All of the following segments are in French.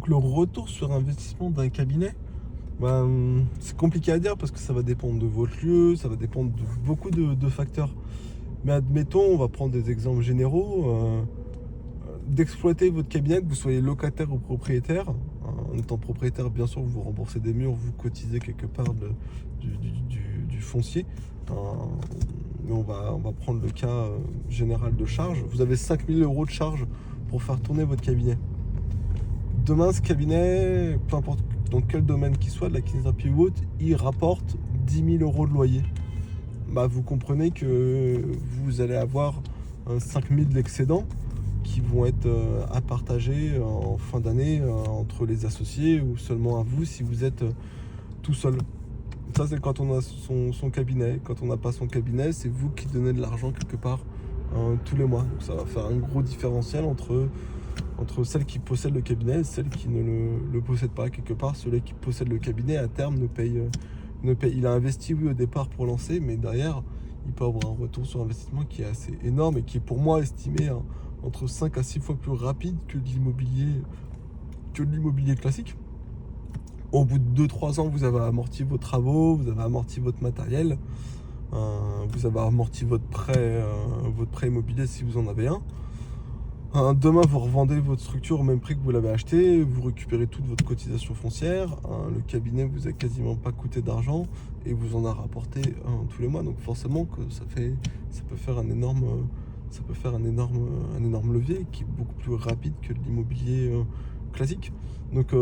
Donc le retour sur investissement d'un cabinet, c'est compliqué à dire parce que ça va dépendre de votre lieu, ça va dépendre de beaucoup de facteurs. Mais admettons, on va prendre des exemples généraux, d'exploiter votre cabinet, que vous soyez locataire ou propriétaire. En étant propriétaire, bien sûr, vous remboursez des murs, vous cotisez quelque part du foncier. Mais on va prendre le cas général de charge. Vous avez 5 000 € de charge pour faire tourner votre cabinet. Demain, ce cabinet, peu importe dans quel domaine qu'il soit, de la kinésithérapie ou autre, il rapporte 10 000 € de loyer. Vous comprenez que vous allez avoir 5 000 d'excédent qui vont être à partager en fin d'année entre les associés ou seulement à vous si vous êtes tout seul. Ça, c'est quand on a son cabinet. Quand on n'a pas son cabinet, c'est vous qui donnez de l'argent quelque part tous les mois. Donc ça va faire un gros différentiel entre celle qui possède le cabinet et celle qui ne le possède pas. Quelque part, celui qui possède le cabinet, à terme, ne paye. Il a investi, oui, au départ pour lancer, mais derrière, il peut avoir un retour sur investissement qui est assez énorme et qui est pour moi estimé entre 5 à 6 fois plus rapide que de l'immobilier classique. Au bout de 2-3 ans, vous avez amorti vos travaux, vous avez amorti votre matériel, vous avez amorti votre prêt immobilier si vous en avez un. Demain, vous revendez votre structure au même prix que vous l'avez acheté, vous récupérez toute votre cotisation foncière, le cabinet vous a quasiment pas coûté d'argent et vous en a rapporté tous les mois. Donc forcément que ça peut faire un énorme levier qui est beaucoup plus rapide que l'immobilier classique. Donc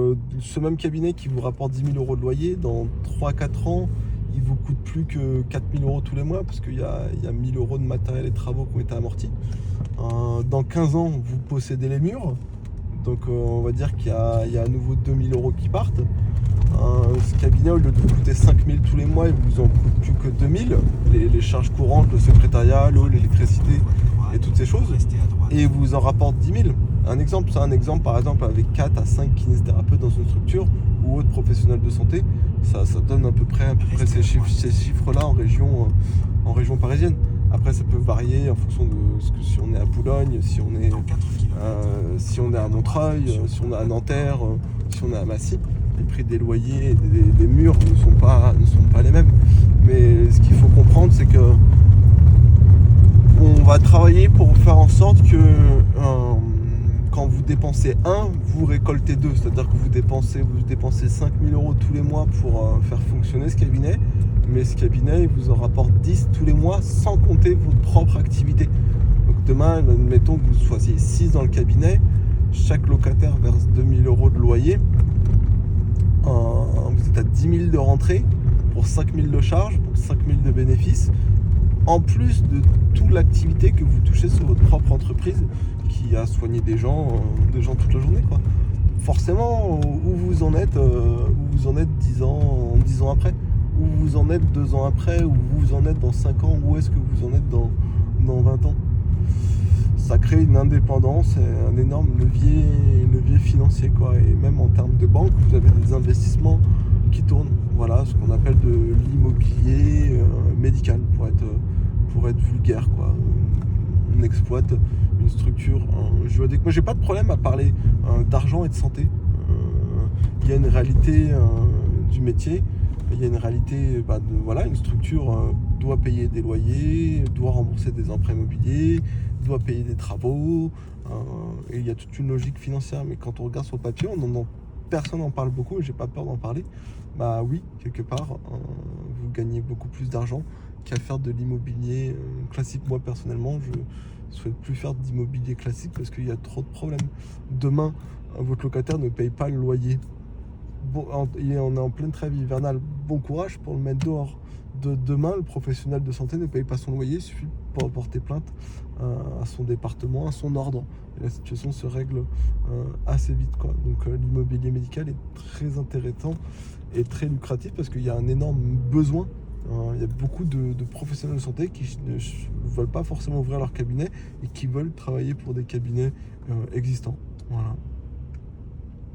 ce même cabinet qui vous rapporte 10 000 € de loyer, dans 3-4 ans, il vous coûte plus que 4 000 € tous les mois parce qu'il y a 1 000 € de matériel et de travaux qui ont été amortis. Dans 15 ans, vous possédez les murs. Donc on va dire qu'il y a à nouveau 2 000 € qui partent. Ce cabinet, au lieu de vous coûter 5 000 tous les mois, il vous en coûte plus que 2 000. Les charges courantes, le secrétariat, l'eau, l'électricité et toutes ces choses. Et il vous en rapporte 10 000. Un exemple par exemple avec 4 à 5 kinésithérapeutes dans une structure ou autre professionnel de santé, ça donne à peu près ces chiffres-là en région parisienne. Après, ça peut varier en fonction de si on est à Boulogne, si on est à Montreuil, si on est à Nanterre, si on est à Massy. Les prix des loyers et des murs ne sont pas les mêmes. Mais ce qu'il faut comprendre, c'est que on va travailler pour faire en sorte que quand vous dépensez 1, vous récoltez 2. C'est-à-dire que vous dépensez 5 000 € tous les mois pour faire fonctionner ce cabinet. Mais ce cabinet, il vous en rapporte 10 tous les mois sans compter votre propre activité. Donc demain, admettons que vous soyez 6 dans le cabinet, chaque locataire verse 2 000 € de loyer. Vous êtes à 10 000 de rentrée pour 5 000 de charges, donc 5 000 de bénéfices. En plus de toute l'activité que vous touchez sur votre propre entreprise qui a soigné des gens toute la journée, quoi. Forcément, où vous en êtes 10 ans après, où vous en êtes 2 ans après, où vous en êtes dans 5 ans, où est-ce que vous en êtes dans 20 ans. Ça crée une indépendance et un énorme levier financier, quoi. Et même en termes de banque, vous avez des investissements qui tournent. Voilà, ce qu'on appelle de l'immobilier médical, pour être vulgaire, quoi. On exploite une structure juridique. Moi, j'ai pas de problème à parler d'argent et de santé. Il y a une réalité du métier. Il y a une réalité, une structure doit payer des loyers, doit rembourser des emprunts immobiliers, doit payer des travaux, et il y a toute une logique financière. Mais quand on regarde sur le papier, personne n'en parle beaucoup et j'ai pas peur d'en parler. Oui, quelque part, vous gagnez beaucoup plus d'argent qu'à faire de l'immobilier classique. Moi, personnellement, je souhaite plus faire d'immobilier classique parce qu'il y a trop de problèmes. Demain, votre locataire ne paye pas le loyer. On est en pleine trêve hivernale, bon courage pour le mettre dehors. Demain, le professionnel de santé ne paye pas son loyer, il suffit de porter plainte à son département, à son ordre. Et la situation se règle assez vite, quoi. Donc l'immobilier médical est très intéressant et très lucratif parce qu'il y a un énorme besoin. Il y a beaucoup de professionnels de santé qui ne veulent pas forcément ouvrir leur cabinet et qui veulent travailler pour des cabinets existants. Voilà.